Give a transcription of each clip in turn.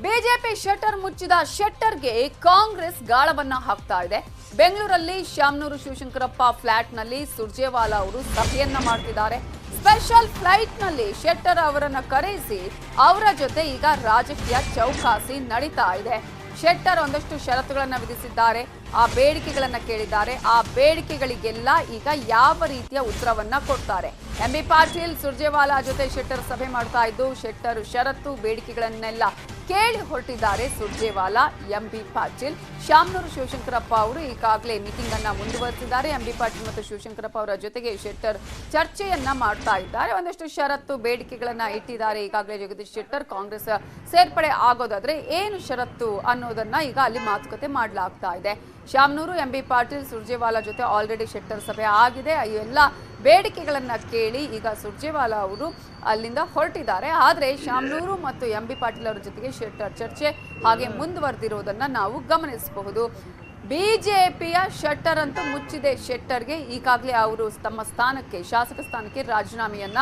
BJP shutter ಮುಚ್ಚಿದ ಶೆಟ್ಟರ್ಗೆ ಕಾಂಗ್ರೆಸ್ ಗಾಳವನ್ನ ಹಾಕ್ತಾ ಇದೆ. ಬೆಂಗಳೂರಲ್ಲಿ ಶಾಮನೂರು ಶಿವಶಂಕರಪ್ಪ ಫ್ಲಾಟ್ನಲ್ಲಿ ಸುರ್ಜೇವಾಲಾ ಅವರು ಸಭೆಯನ್ನ ಮಾಡ್ತಿದ್ದಾರೆ. ಸ್ಪೆಷಲ್ ಫ್ಲೈಟ್ನಲ್ಲಿ ಶೆಟ್ಟರ್ ಅವರನ್ನ ಕರೆಸಿ ಅವರ ಜೊತೆ ಈಗ ರಾಜಕೀಯ ಚೌಕಾಸಿ ನಡೀತಾ ಇದೆ. ಶೆಟ್ಟರ್ ಒಂದಷ್ಟು ಷರತ್ತುಗಳನ್ನ ವಿಧಿಸಿದ್ದಾರೆ, ಆ ಬೇಡಿಕೆಗಳನ್ನ ಕೇಳಿದ್ದಾರೆ. ಆ ಬೇಡಿಕೆಗಳಿಗೆಲ್ಲ ಈಗ ಯಾವ ರೀತಿಯ ಉತ್ತರವನ್ನ ಕೊಡ್ತಾರೆ? ಎಂಬಿ ಪಾಟೀಲ್ ಸುರ್ಜೇವಾಲಾ ಜೊತೆ ಶೆಟ್ಟರ್ ಸಭೆ ಮಾಡ್ತಾ ಇದ್ದು, ಶೆಟ್ಟರ್ ಷರತ್ತು ಬೇಡಿಕೆಗಳನ್ನೆಲ್ಲ ಕೇಳಿ ಹೊರಟಿದ್ದಾರೆ ಸುರ್ಜೇವಾಲಾ. ಎಂಬಿ ಪಾಟೀಲ್ ಶಾಮನೂರು ಶಿವಶಂಕರಪ್ಪ ಅವರು ಈಗಾಗಲೇ ಮೀಟಿಂಗ್ ಅನ್ನ ಮುಂದುವರೆಸಿದ್ದಾರೆ. ಎಂಬಿ ಪಾಟೀಲ್ ಮತ್ತು ಶಿವಶಂಕರಪ್ಪ ಅವರ ಜೊತೆಗೆ ಶೆಟ್ಟರ್ ಚರ್ಚೆಯನ್ನ ಮಾಡ್ತಾ ಇದ್ದಾರೆ. ಒಂದಷ್ಟು ಷರತ್ತು ಬೇಡಿಕೆಗಳನ್ನ ಇಟ್ಟಿದ್ದಾರೆ. ಈಗಾಗಲೇ ಜಗದೀಶ್ ಶೆಟ್ಟರ್ ಕಾಂಗ್ರೆಸ್ ಸೇರ್ಪಡೆ ಆಗೋದಾದ್ರೆ ಏನು ಷರತ್ತು ಅನ್ನೋದನ್ನ ಈಗ ಅಲ್ಲಿ ಮಾತುಕತೆ ಮಾಡಲಾಗ್ತಾ ಇದೆ. ಶಾಮನೂರು, ಎಂಬಿ ಪಾಟೀಲ್, ಸುರ್ಜೇವಾಲಾ ಜೊತೆ ಆಲ್ರೆಡಿ ಶೆಟ್ಟರ್ ಸಭೆ ಆಗಿದೆ. ಎಲ್ಲ ಬೇಡಿಕೆಗಳನ್ನ ಕೇಳಿ ಈಗ ಸುರ್ಜೇವಾಲಾ ಅವರು ಅಲ್ಲಿಂದ ಹೊರಟಿದ್ದಾರೆ. ಆದರೆ ಶಾಮನೂರು ಮತ್ತು ಎಂಬಿ ಪಾಟೀಲ್ ಅವರ ಜೊತೆಗೆ ಶೆಟ್ಟರ್ ಚರ್ಚೆ ಹಾಗೆ ಮುಂದುವರೆದಿರೋದನ್ನ ನಾವು ಗಮನಿಸಬಹುದು. ಬಿಜೆಪಿಯ ಶೆಟ್ಟರ್ ಅಂತೂ ಮುಚ್ಚಿದೆ. ಶೆಟ್ಟರ್ಗೆ ಈಗಾಗಲೇ ಅವರು ತಮ್ಮ ಸ್ಥಾನಕ್ಕೆ, ಶಾಸಕ ಸ್ಥಾನಕ್ಕೆ ರಾಜೀನಾಮೆಯನ್ನ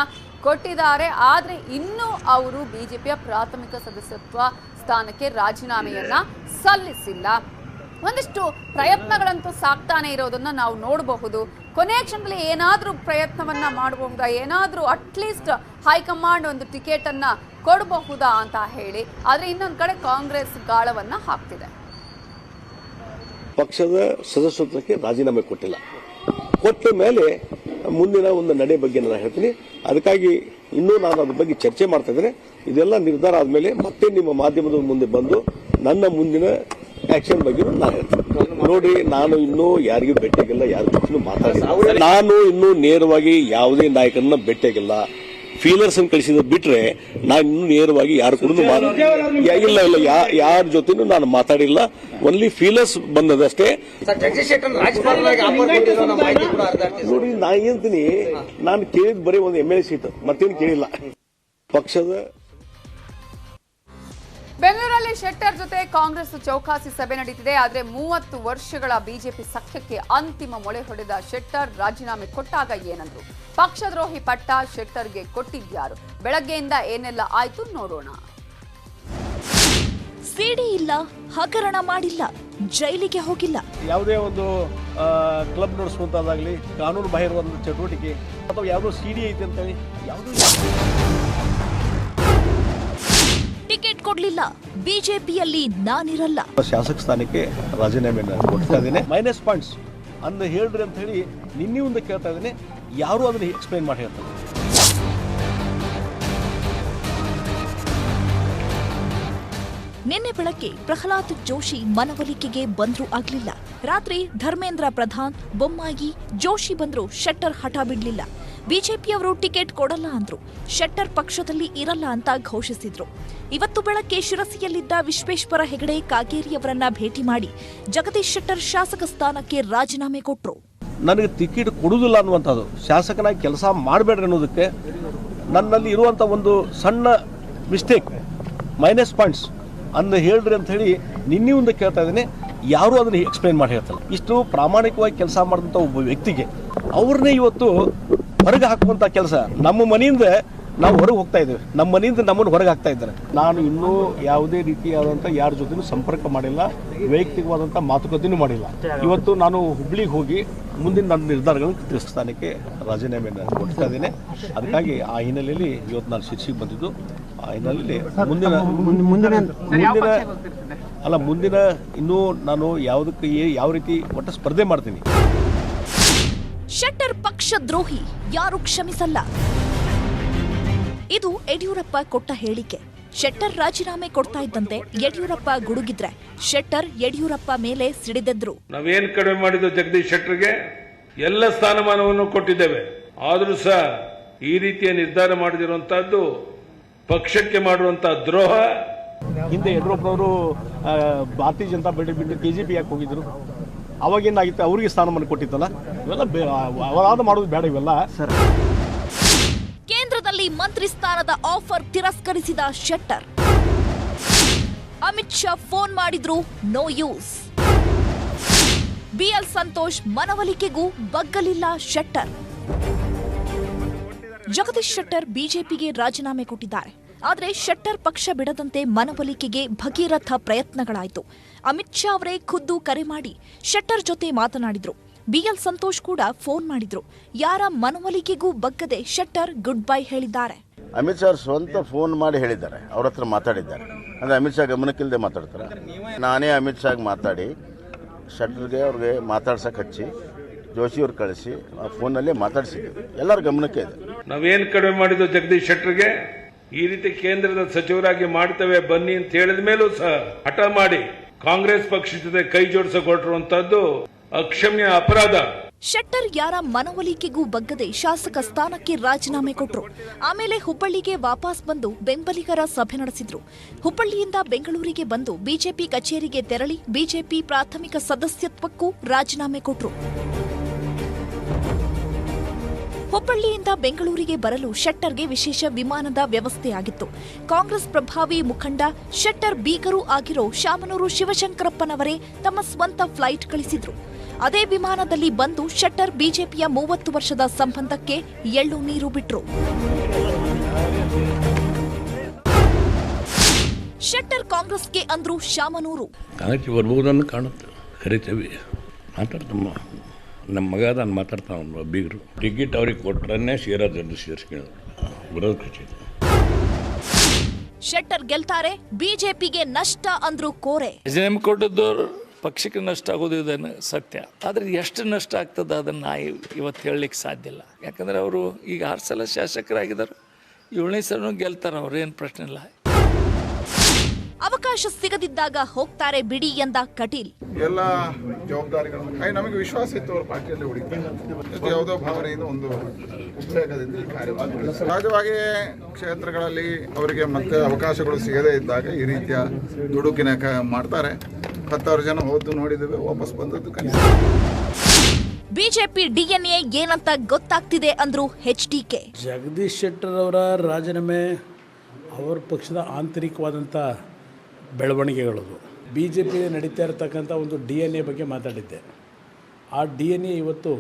ಕೊಟ್ಟಿದ್ದಾರೆ. ಆದರೆ ಇನ್ನೂ ಅವರು ಬಿಜೆಪಿಯ ಪ್ರಾಥಮಿಕ ಸದಸ್ಯತ್ವ ಸ್ಥಾನಕ್ಕೆ ರಾಜೀನಾಮೆಯನ್ನ ಸಲ್ಲಿಸಿಲ್ಲ. ಒಂದಿಷ್ಟು ಪ್ರಯತ್ನಗಳಂತೂ ಸಾಕ್ತಾನೆ ಇರೋದನ್ನ ನಾವು ನೋಡಬಹುದು. ಕೊನೆಯ ಕ್ಷಣದಲ್ಲಿ ಏನಾದರೂ ಪ್ರಯತ್ನವನ್ನ ಮಾಡಬಹುದಾ, ಏನಾದರೂ ಅಟ್ಲೀಸ್ಟ್ ಹೈಕಮಾಂಡ್ ಒಂದು ಟಿಕೆಟ್ ಅನ್ನ ಕೊಡಬಹುದಾ ಅಂತ ಹೇಳಿ. ಆದ್ರೆ ಇನ್ನೊಂದು ಕಡೆ ಕಾಂಗ್ರೆಸ್ ಗಾಳವನ್ನ ಹಾಕ್ತಿದೆ. ಪಕ್ಷದ ಸದಸ್ಯತ್ವಕ್ಕೆ ರಾಜೀನಾಮೆ ಕೊಟ್ಟಿಲ್ಲ. ಕೊಟ್ಟ ಮೇಲೆ ಮುಂದಿನ ಒಂದು ನಡೆ ಬಗ್ಗೆ ನಾನು ಹೇಳ್ತೀನಿ. ಅದಕ್ಕಾಗಿ ಇನ್ನೂ ನಾನು ಅದ್ರ ಬಗ್ಗೆ ಚರ್ಚೆ ಮಾಡ್ತಾ ಇದ್ದೇನೆ. ಇದೆಲ್ಲ ನಿರ್ಧಾರ ಆದ್ಮೇಲೆ ಮತ್ತೆ ನಿಮ್ಮ ಮಾಧ್ಯಮದ ಮುಂದೆ ಬಂದು ನನ್ನ ಮುಂದಿನ ಆಕ್ಷನ್ ಬಗ್ಗೆ ನಾನು ಹೇಳ್ತೀನಿ. ನೋಡಿ, ನಾನು ಇನ್ನೂ ಯಾರಿಗೂ ಭೇಟಿಯಾಗಿಲ್ಲ, ಯಾರ ಜೊತೆ ಮಾತಾಡಿಲ್ಲ. ನಾನು ಇನ್ನೂ ನೇರವಾಗಿ ಯಾವುದೇ ನಾಯಕರನ್ನ ಭೇಟಿಯಾಗಿಲ್ಲ. ಫೀಲರ್ಸ್ ಅನ್ನು ಕಳಿಸಿದ ಬಿಟ್ರೆ ನಾನು ಇನ್ನೂ ನೇರವಾಗಿ ಯಾರು ಕೂಡ ಇಲ್ಲ ಯಾರ ಜೊತೆನೂ ನಾನು ಮಾತಾಡಿಲ್ಲ. ಓನ್ಲಿ ಫೀಲರ್ಸ್ ಬಂದದಷ್ಟೇ. ನೋಡಿ, ನಾ ಏನಂತೀನಿ, ನಾನು ಕೇಳಿದ್ ಬರೀ ಒಂದು MLA ಸೀಟ್, ಮತ್ತೇನು ಕೇಳಿಲ್ಲ. ಪಕ್ಷದ ಬೆಂಗಳೂರಲ್ಲಿ ಶೆಟ್ಟರ್ ಜೊತೆ ಕಾಂಗ್ರೆಸ್ ಚೌಕಾಸಿ ಸಭೆ ನಡೀತಿದೆ. ಆದರೆ 30 ವರ್ಷಗಳ ಬಿಜೆಪಿ ಸಖ್ಯಕ್ಕೆ ಅಂತಿಮ ಮೊಳೆ ಹೊಡೆದ ಶೆಟ್ಟರ್ ರಾಜೀನಾಮೆ ಕೊಟ್ಟಾಗ ಏನಂದ್ರು? ಪಕ್ಷದ್ರೋಹಿ ಪಟ್ಟ ಶೆಟ್ಟರ್ಗೆ ಕೊಟ್ಟಿದ್ಯಾರು? ಬೆಳಗ್ಗೆಯಿಂದ ಏನೆಲ್ಲ ಆಯ್ತು ನೋಡೋಣ. ಸಿಡಿ ಇಲ್ಲ, ಹಗರಣ ಮಾಡಿಲ್ಲ, ಜೈಲಿಗೆ ಹೋಗಿಲ್ಲ. ಯಾವುದೇ ಒಂದು ಕ್ಲಬ್ ನಡೆಸುವಂತಾಗಲಿ, ಕಾನೂನು ಬಾಹಿರ ಒಂದು ಚಟುವಟಿಕೆ ಅಥವಾ ಯಾವುದೋ ಸಿಡಿ ಐತೆ ಅಂತೇಳಿ ಯಾವುದೂ ಟಿಕೆಟ್ ಕೊಡ್ಲಿಲ್ಲ. ಬಿಜೆಪಿಯಲ್ಲಿ ನಾನಿರಲ್ಲ. ಶಾಸಕ ಸ್ಥಾನಕ್ಕೆ ರಾಜೀನಾಮೆ ಕೊಡ್ತಾ ಇದ್ದೇನೆ. ಮೈನಸ್ ಪಾಯಿಂಟ್ಸ್ ಅಂದ ಹೇಳ್ರಿ ಅಂತ ಹೇಳಿ ನಿನ್ನೆ ಒಂದು ಕೇಳ್ತಾ ಇದ್ದೇನೆ. ಯಾರು ಅದನ್ನ ಎಕ್ಸ್ಪ್ಲೈನ್ ಮಾಡಿ ಹೇಳ್ತಾರೆ. ನಿನ್ನೆ ಬೆಳಗ್ಗೆ ಪ್ರಹ್ಲಾದ್ ಜೋಶಿ ಮನವೊಲಿಕೆಗೆ ಬಂದ್ರೂ ಆಗ್ಲಿಲ್ಲ. ರಾತ್ರಿ ಧರ್ಮೇಂದ್ರ ಪ್ರಧಾನ್, ಬೊಮ್ಮಾಯಿ, ಜೋಶಿ ಬಂದ್ರು. ಶೆಟ್ಟರ್ ಹಠ ಬಿಡ್ಲಿಲ್ಲ. ಬಿಜೆಪಿಯವರು ಟಿಕೆಟ್ ಕೊಡಲ್ಲ ಅಂದ್ರು. ಶೆಟ್ಟರ್ ಪಕ್ಷದಲ್ಲಿ ಇರಲ್ಲ ಅಂತ ಘೋಷಿಸಿದ್ರು. ಇವತ್ತು ಬೆಳಗ್ಗೆ ಶಿರಸಿಯಲ್ಲಿದ್ದ ವಿಶ್ವೇಶ್ವರ ಹೆಗಡೆ ಕಾಗೇರಿಯವರನ್ನ ಭೇಟಿ ಮಾಡಿ ಜಗದೀಶ್ ಶೆಟ್ಟರ್ ಶಾಸಕ ಸ್ಥಾನಕ್ಕೆ ರಾಜೀನಾಮೆ ಕೊಟ್ರು. ನನಗೆ ಟಿಕೆಟ್ ಕೊಡುವುದಿಲ್ಲ ಅನ್ನುವಂಥದ್ದು, ಶಾಸಕನಾಗಿ ಕೆಲಸ ಮಾಡಬೇಡ್ರಿ ಅನ್ನೋದಕ್ಕೆ ನನ್ನಲ್ಲಿ ಇರುವಂಥ ಒಂದು ಸಣ್ಣ ಮಿಸ್ಟೇಕ್, ಮೈನಸ್ ಪಾಯಿಂಟ್ಸ್ ಅಂದ ಹೇಳ್ರಿ ಅಂತ ಹೇಳಿ ನಿನ್ನೆ ಒಂದು ಕೇಳ್ತಾ ಇದ್ದೇನೆ. ಯಾರು ಅದನ್ನ ಎಕ್ಸ್ಪ್ಲೈನ್ ಮಾಡಿ ಹೇಳ್ತಾರೆ. ಇಷ್ಟು ಪ್ರಾಮಾಣಿಕವಾಗಿ ಕೆಲಸ ಮಾಡಿದಂಥ ಒಬ್ಬ ವ್ಯಕ್ತಿಗೆ ಅವ್ರನ್ನೇ ಇವತ್ತು ಹೊರಗೆ ಹಾಕುವಂಥ ಕೆಲಸ. ನಮ್ಮ ಮನೆಯಿಂದ ನಾವು ಹೊರಗೆ ಹೋಗ್ತಾ ಇದ್ದೇವೆ, ನಮ್ಮ ಮನೆಯಿಂದ ನಮ್ಮನ್ನು ಹೊರಗೆ ಹಾಕ್ತಾ ಇದ್ದಾರೆ. ನಾನು ಇನ್ನೂ ಯಾವುದೇ ರೀತಿಯಾದಂಥ ಯಾರ ಜೊತೆನೂ ಸಂಪರ್ಕ ಮಾಡಿಲ್ಲ, ವೈಯಕ್ತಿಕವಾದಂಥ ಮಾತುಕತೆನೂ ಮಾಡಿಲ್ಲ. ಇವತ್ತು ನಾನು ಹುಬ್ಳಿಗೆ ಹೋಗಿ ಮುಂದಿನ ನನ್ನ ನಿರ್ಧಾರಗಳನ್ನು ತಿಳಿಸ್ತಾನಕ್ಕೆ ರಾಜೀನಾಮೆಯನ್ನು ಕೊಡ್ತಾ ಇದ್ದೇನೆ. ಅದಕ್ಕಾಗಿ ಆ ಹಿನ್ನೆಲೆಯಲ್ಲಿ ಇವತ್ತು ನಾನು ಶಿರ್ಸಿಗೆ ಬಂದಿದ್ದು. ಆ ಹಿನ್ನೆಲೆಯಲ್ಲಿ ಮುಂದಿನ ಇನ್ನೂ ನಾನು ಯಾವುದಕ್ಕೆ ಯಾವ ರೀತಿ ಒಟ್ಟು ಸ್ಪರ್ಧೆ ಮಾಡ್ತೀನಿ. ಶೆಟ್ಟರ್ ಪಕ್ಷದ್ರೋಹಿ, ಯಾರು ಕ್ಷಮಿಸಲ್ಲ. ಇದು ಯಡಿಯೂರಪ್ಪ ಕೊಟ್ಟ ಹೇಳಿಕೆ. ಶೆಟ್ಟರ್ ರಾಜೀನಾಮೆ ಕೊಡ್ತಾ ಇದ್ದಂತೆ ಯಡಿಯೂರಪ್ಪ ಗುಡುಗಿದ್ರೆ ಶೆಟ್ಟರ್ ಯಡಿಯೂರಪ್ಪ ಮೇಲೆ ಸಿಡಿದೆದ್ರು. ನಾವೇನ್ ಕಡಿಮೆ ಮಾಡಿದ್ದು ಜಗದೀಶ್ ಶೆಟ್ಟರ್ಗೆ ಎಲ್ಲ ಸ್ಥಾನಮಾನವನ್ನು ಕೊಟ್ಟಿದ್ದೇವೆ. ಆದರೂ ಸಹ ಈ ರೀತಿಯ ನಿರ್ಧಾರ ಮಾಡದಿರುವಂತಹದ್ದು ಪಕ್ಷಕ್ಕೆ ಮಾಡುವಂತಹ ದ್ರೋಹ. ಹಿಂದೆ ಯಡಿಯೂರಪ್ಪನವರು ಭಾರತೀಯ ಜನತಾ ಪಾರ್ಟಿ ಬಿಟ್ಟು KJP ಯಾಕೆ ಹೋಗಿದ್ರು? ಅವಾಗೇನಾಗಿತ್ತು? ಅವರಿಗೆ ಸ್ಥಾನಮಾನ ಕೊಟ್ಟಿತ್ತಲ್ಲ. ಇವೆಲ್ಲ ಅಪರಾಧ ಮಾಡೋದು ಬೇಡ ಇವೆಲ್ಲ ಸರ್. ಕೇಂದ್ರದಲ್ಲಿ ಮಂತ್ರಿ ಸ್ಥಾನದ ಆಫರ್ ತಿರಸ್ಕರಿಸಿದ ಶೆಟ್ಟರ್. ಅಮಿತ್ ಶಾ ಫೋನ್ ಮಾಡಿದ್ರು, ನೋ ಯೂಸ್. BL ಸಂತೋಷ್ ಮನವೊಲಿಕೆಗೂ ಬಗ್ಗಲಿಲ್ಲ ಶೆಟ್ಟರ್. ಜಗದೀಶ್ ಶೆಟ್ಟರ್ ಬಿಜೆಪಿಗೆ ರಾಜೀನಾಮೆ ಕೊಟ್ಟಿದ್ದಾರೆ. ಆದರೆ ಶೆಟ್ಟರ್ ಪಕ್ಷ ಬಿಡದಂತೆ ಮನವೊಲಿಕೆಗೆ ಭಗೀರಥ ಪ್ರಯತ್ನಗಳಾಯಿತು. ಅಮಿತ್ ಶಾ ಅವರೇ ಖುದ್ದು ಕರೆ ಮಾಡಿ ಶೆಟ್ಟರ್ ಜೊತೆ ಮಾತನಾಡಿದ್ರು. ಬಿಎಲ್ ಸಂತೋಷ್ ಕೂಡ ಫೋನ್ ಮಾಡಿದ್ರು. ಯಾರ ಮನವೊಲಿಕೆಗೂ ಬಗ್ಗದೆ ಶೆಟ್ಟರ್ ಗುಡ್ ಬೈ ಹೇಳಿದ್ದಾರೆ. ಅಮಿತ್ ಶಾ ಸ್ವಂತ ಫೋನ್ ಮಾಡಿ ಹೇಳಿದ್ದಾರೆ, ಅವ್ರ ಹತ್ರ ಮಾತಾಡಿದ್ದಾರೆ. ಅಂದರೆ ಅಮಿತ್ ಶಾ ಗಮನಕ್ಕಿಲ್ಲದೆ ಮಾತಾಡ್ತಾರೆ. ನಾನೇ ಅಮಿತ್ ಶಾಗೆ ಮಾತಾಡಿ ಶೆಟ್ಟರ್ಗೆ ಅವ್ರಿಗೆ ಮಾತಾಡ್ಸಕ್ಕೆ ಹಚ್ಚಿ ಜೋಶಿ ಅವ್ರು ಕಳಿಸಿ ಆ ಫೋನಲ್ಲೇ ಮಾತಾಡಿಸಿದ್ದೀವಿ. ಎಲ್ಲರ ಗಮನಕ್ಕೆ ಇದೆ. ನಾವೇನು ಕಡಿಮೆ ಮಾಡಿದ್ದು ಜಗದೀಶ್ ಶೆಟ್ಟರ್ಗೆ ಈ ರೀತಿ ಕೇಂದ್ರದ ಸಚಿವರಾಗಿ ಮಾಡ್ತೇವೆ ಬನ್ನಿ ಅಂತ ಹೇಳಿದ ಮೇಲೂ ಸಹ ಹಠ ಮಾಡಿ ಕಾಂಗ್ರೆಸ್ ಪಕ್ಷದ ಜೊತೆ ಕೈ ಜೋಡಿಸಕ್ಕೆ ಹೊರಟಿರುವಂತಹದ್ದು ಅಕ್ಷಮ್ಯ ಅಪರಾಧ. ಶೆಟ್ಟರ್ ಯಾರ ಮನವೊಲಿಕೆಗೂ ಬಗ್ಗದೆ ಶಾಸಕ ಸ್ಥಾನಕ್ಕೆ ರಾಜೀನಾಮೆ ಕೊಟ್ರು. ಆಮೇಲೆ ಹುಬ್ಬಳ್ಳಿಗೆ ವಾಪಸ್ ಬಂದು ಬೆಂಬಲಿಗರ ಸಭೆ ನಡೆಸಿದ್ರು. ಹುಬ್ಬಳ್ಳಿಯಿಂದ ಬೆಂಗಳೂರಿಗೆ ಬಂದು ಬಿಜೆಪಿ ಕಚೇರಿಗೆ ತೆರಳಿ ಬಿಜೆಪಿ ಪ್ರಾಥಮಿಕ ಸದಸ್ಯತ್ವಕ್ಕೂ ರಾಜೀನಾಮೆ ಕೊಟ್ರು. ಹುಬ್ಬಳ್ಳಿಯಿಂದ ಬೆಂಗಳೂರಿಗೆ ಬರಲು ಶೆಟ್ಟರ್ಗೆ ವಿಶೇಷ ವಿಮಾನದ ವ್ಯವಸ್ಥೆಯಾಗಿತ್ತು. ಕಾಂಗ್ರೆಸ್ ಪ್ರಭಾವಿ ಮುಖಂಡ ಶೆಟ್ಟರ್ ಬೀಗರೂ ಆಗಿರೋ ಶಾಮನೂರು ಶಿವಶಂಕರಪ್ಪನವರೇ ತಮ್ಮ ಸ್ವಂತ ಫ್ಲೈಟ್ ಕಳಿಸಿದ್ರು. ಅದೇ ವಿಮಾನದಲ್ಲಿ ಬಂದು ಶೆಟ್ಟರ್ ಬಿಜೆಪಿಯ 30 ವರ್ಷದ ಸಂಬಂಧಕ್ಕೆ ಎಳ್ಳು ನೀರು ಬಿಟ್ರು. ಶೆಟ್ಟರ್ ಕಾಂಗ್ರೆಸ್ಗೆ ಅಂದ್ರು ಶಾಮನೂರು. ಕಾಂಗ್ರೆಸ್ ಬರ್ಬೋದನ್ನು ಕಾಣುತ್ತೆ, ಕರಿತೇವೆ, ಮಾತಾಡ್ತಮ್ಮ. ನಮ್ಮ ಮಗ ನಾನು ಮಾತಾಡ್ತಾವ ಬೀಗರು ಟಿಕೆಟ್ ಅವ್ರಿಗೆ ಕೊಟ್ರನ್ನೇ ಸೇರೋದ್ರಲ್ಲಿ ಸೇರಿಸ್ಕೊಳ್ಳೋದು ವಿರೋಧ ಕಚೇರಿ. ಶೆಟ್ಟರ್ ಗೆಲ್ತಾರೆ, ಬಿಜೆಪಿಗೆ ನಷ್ಟ ಅಂದ್ರು ಕೋರೆ. ರಾಜೀನಾಮೆ ಕೊಟ್ಟದ್ದು ಪಕ್ಷಕ್ಕೆ ನಷ್ಟ ಆಗೋದು ಇದನ್ನು ಸತ್ಯ. ಆದರೆ ಎಷ್ಟು ನಷ್ಟ ಆಗ್ತದೆ ಅದನ್ನು ಇವತ್ತು ಹೇಳಲಿಕ್ಕೆ ಸಾಧ್ಯ ಇಲ್ಲ. ಯಾಕಂದರೆ ಅವರು ಈಗ 6 ಸಲ ಶಾಸಕರಾಗಿದ್ದಾರೆ, 7ನೇ ಸಲ ಗೆಲ್ತಾರೆ, ಅವ್ರೇನು ಪ್ರಶ್ನೆ ಇಲ್ಲ. ಅವಕಾಶ ಸಿಗದಿದ್ದಾಗ ಹೋಗ್ತಾರೆ ಬಿಡಿ ಎಂದ ಕಟೀಲ್. ಎಲ್ಲ ಜವಾಬ್ದಾರಿಗಳನ್ನು ನಮಗೆ ವಿಶ್ವಾಸ ಇತ್ತು, ಅವರು ಪಾರ್ಟಿಯಲ್ಲಿ ಉಳಿತಾರೆ. ಯಾವುದೋ ಭಾವನೆಯಿಂದ ಒಂದು ಉದ್ವೇಗದಿಂದ ಈ ಕಾರ್ಯ ಸಹಜವಾಗಿ ಕ್ಷೇತ್ರಗಳಲ್ಲಿ ಅವರಿಗೆ ಮತ್ತೆ ಅವಕಾಶಗಳು ಸಿಗದೇ ಇದ್ದಾಗ ಈ ರೀತಿಯ ದುಡುಕಿನ ಮಾಡ್ತಾರೆ. 10,000 ಜನ ಹೋದ್ದು ನೋಡಿದ್ದೇವೆ, ವಾಪಸ್ ಬಂದದ್ದು ಕನಿಷ್ಠ. ಬಿಜೆಪಿ ಡಿಎನ್ಎ ಏನಂತ ಗೊತ್ತಾಗ್ತಿದೆ ಅಂದ್ರು HDK. ಜಗದೀಶ್ ಶೆಟ್ಟರ್ ಅವರ ರಾಜೀನಾಮೆ ಅವರ ಪಕ್ಷದ ಆಂತರಿಕವಾದಂಥ ಬೆಳವಣಿಗೆಗಳದು. BJP ನಡೀತಾ ಇರತಕ್ಕಂಥ ಒಂದು DNA ಬಗ್ಗೆ ಮಾತಾಡಿದ್ದೆ. ಆ DNA ಇವತ್ತು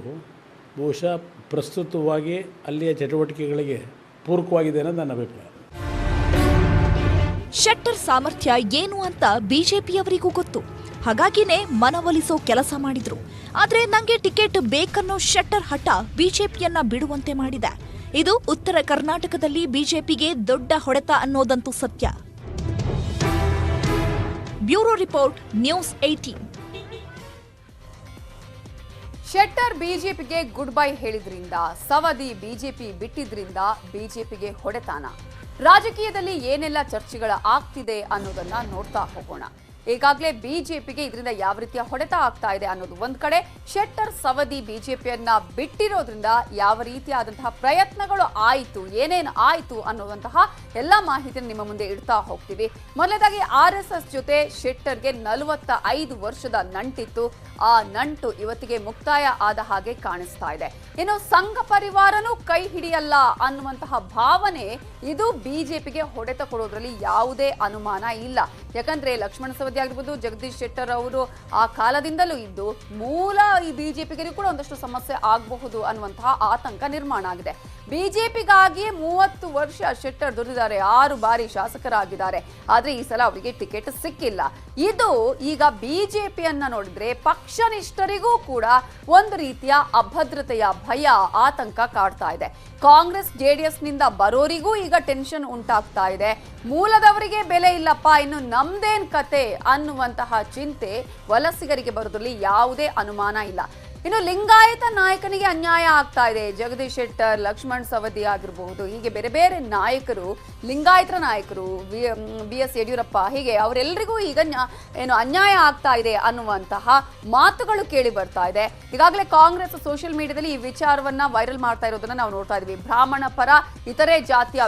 ಬಹುಶಃ ಪ್ರಸ್ತುತವಾಗಿ ಅಲ್ಲಿಯ ಚಟುವಟಿಕೆಗಳಿಗೆ ಪೂರಕವಾಗಿದೆ ಅನ್ನೋದು ನನ್ನ ಅಭಿಪ್ರಾಯ. ಶೆಟ್ಟರ್ ಸಾಮರ್ಥ್ಯ ಏನು ಅಂತ ಬಿಜೆಪಿಯವರಿಗೂ ಗೊತ್ತು. ಹಾಗಾಗಿನೇ ಮನವೊಲಿಸೋ ಕೆಲಸ ಮಾಡಿದ್ರು. ಆದ್ರೆ ನಂಗೆ ಟಿಕೆಟ್ ಬೇಕನ್ನೋ ಶೆಟ್ಟರ್ ಹಠ ಬಿಜೆಪಿಯನ್ನ ಬಿಡುವಂತೆ ಮಾಡಿದೆ. ಇದು ಉತ್ತರ ಕರ್ನಾಟಕದಲ್ಲಿ ಬಿಜೆಪಿಗೆ ದೊಡ್ಡ ಹೊಡೆತ ಅನ್ನೋದಂತೂ ಸತ್ಯ. Bureau report, news 18. ಶೆಟ್ಟರ್ ಬಿಜೆಪಿಗೆ ಗುಡ್ ಬೈ ಹೇಳಿದ್ರಿಂದ, ಸವದಿ ಬಿಜೆಪಿ ಬಿಟ್ಟಿದ್ರಿಂದ ಬಿಜೆಪಿಗೆ ಹೊಡೆತಾನ. ರಾಜಕೀಯದಲ್ಲಿ ಏನೆಲ್ಲ ಚರ್ಚೆಗಳ ಆಗ್ತಿದೆ ಅನ್ನೋದನ್ನ ನೋಡ್ತಾ ಹೋಗೋಣ. ಈಗಾಗಲೇ ಬಿಜೆಪಿಗೆ ಇದರಿಂದ ಯಾವ ರೀತಿಯ ಹೊಡೆತ ಆಗ್ತಾ ಇದೆ ಅನ್ನೋದು ಒಂದ್ ಕಡೆ, ಶೆಟ್ಟರ್ ಸವದಿ ಬಿಜೆಪಿಯನ್ನ ಬಿಟ್ಟಿರೋದ್ರಿಂದ ಯಾವ ರೀತಿಯಾದಂತಹ ಪ್ರಯತ್ನಗಳು ಆಯಿತು, ಏನೇನು ಆಯಿತು ಅನ್ನೋದಂತಹ ಎಲ್ಲ ಮಾಹಿತಿಯನ್ನು ನಿಮ್ಮ ಮುಂದೆ ಇಡ್ತಾ ಹೋಗ್ತೀವಿ. ಮೊದಲನೇದಾಗಿ RSS ಜೊತೆ ಶೆಟ್ಟರ್ಗೆ 45 ವರ್ಷದ ನಂಟಿತ್ತು. ಆ ನಂಟು ಇವತ್ತಿಗೆ ಮುಕ್ತಾಯ ಆದ ಹಾಗೆ ಕಾಣಿಸ್ತಾ ಇದೆ. ಇನ್ನು ಸಂಘ ಪರಿವಾರನೂ ಕೈ ಹಿಡಿಯಲ್ಲ ಅನ್ನುವಂತಹ ಭಾವನೆ ಇದು ಬಿಜೆಪಿಗೆ ಹೊಡೆತ ಕೊಡೋದ್ರಲ್ಲಿ ಯಾವುದೇ ಅನುಮಾನ ಇಲ್ಲ. ಯಾಕಂದ್ರೆ ಲಕ್ಷ್ಮಣ ಸವದಿ ಆಗಿರ್ಬೋದು, ಜಗದೀಶ್ ಶೆಟ್ಟರ್ ಅವರು ಆ ಕಾಲದಿಂದಲೂ ಇದ್ದು ಮೂಲ ಈ ಬಿಜೆಪಿಗೆ ಕೂಡ ಒಂದಷ್ಟು ಸಮಸ್ಯೆ ಆಗಬಹುದು ಅನ್ನುವಂತಹ ಆತಂಕ ನಿರ್ಮಾಣ ಆಗಿದೆ. ಬಿಜೆಪಿಗಾಗಿಯೇ 30 ವರ್ಷ ಶೆಟ್ಟರ್ ದುಡಿದಿದ್ದಾರೆ, 6 ಬಾರಿ ಶಾಸಕರಾಗಿದ್ದಾರೆ. ಆದ್ರೆ ಈ ಸಲ ಅವರಿಗೆ ಟಿಕೆಟ್ ಸಿಕ್ಕಿಲ್ಲ. ಇದು ಈಗ ಬಿಜೆಪಿಯನ್ನ ನೋಡಿದ್ರೆ ಪಕ್ಷನಿಷ್ಠರಿಗೂ ಕೂಡ ಒಂದು ರೀತಿಯ ಅಭದ್ರತೆಯ ಭಯ, ಆತಂಕ ಕಾಡ್ತಾ ಇದೆ. ಕಾಂಗ್ರೆಸ್ JDS ನಿಂದ ಬರೋರಿಗೂ ಈಗ ಟೆನ್ಷನ್ ಉಂಟಾಗ್ತಾ ಇದೆ. ಮೂಲದವರಿಗೆ ಬೆಲೆ ಇಲ್ಲಪ್ಪ, ಇನ್ನು ನಮ್ದೇನ್ ಕತೆ ಅನ್ನುವಂತಹ ಚಿಂತೆ ವಲಸಿಗರಿಗೆ ಬರೋದ್ರಲ್ಲಿ ಯಾವುದೇ ಅನುಮಾನ ಇಲ್ಲ. ಇನ್ನು ಲಿಂಗಾಯತ ನಾಯಕನಿಗೆ ಅನ್ಯಾಯ ಆಗ್ತಾ ಇದೆ. ಜಗದೀಶ್ ಶೆಟ್ಟರ್, ಲಕ್ಷ್ಮಣ್ ಸವದಿ ಆಗಿರಬಹುದು, ಹೀಗೆ ಬೇರೆ ಬೇರೆ ನಾಯಕರು, ಲಿಂಗಾಯತರ ನಾಯಕರು, BS ಯಡಿಯೂರಪ್ಪ, ಹೀಗೆ ಅವರೆಲ್ಲರಿಗೂ ಈಗ ಏನು ಅನ್ಯಾಯ ಆಗ್ತಾ ಇದೆ ಅನ್ನುವಂತಹ ಮಾತುಗಳು ಕೇಳಿ ಬರ್ತಾ ಇದೆ. ಈಗಾಗಲೇ ಕಾಂಗ್ರೆಸ್ ಸೋಷಿಯಲ್ ಮೀಡಿಯಾದಲ್ಲಿ ಈ ವಿಚಾರವನ್ನ ವೈರಲ್ ಮಾಡ್ತಾ ಇರೋದನ್ನ ನಾವು ನೋಡ್ತಾ ಇದೀವಿ. ಬ್ರಾಹ್ಮಣ ಪರ, ಇತರೆ ಜಾತಿಯ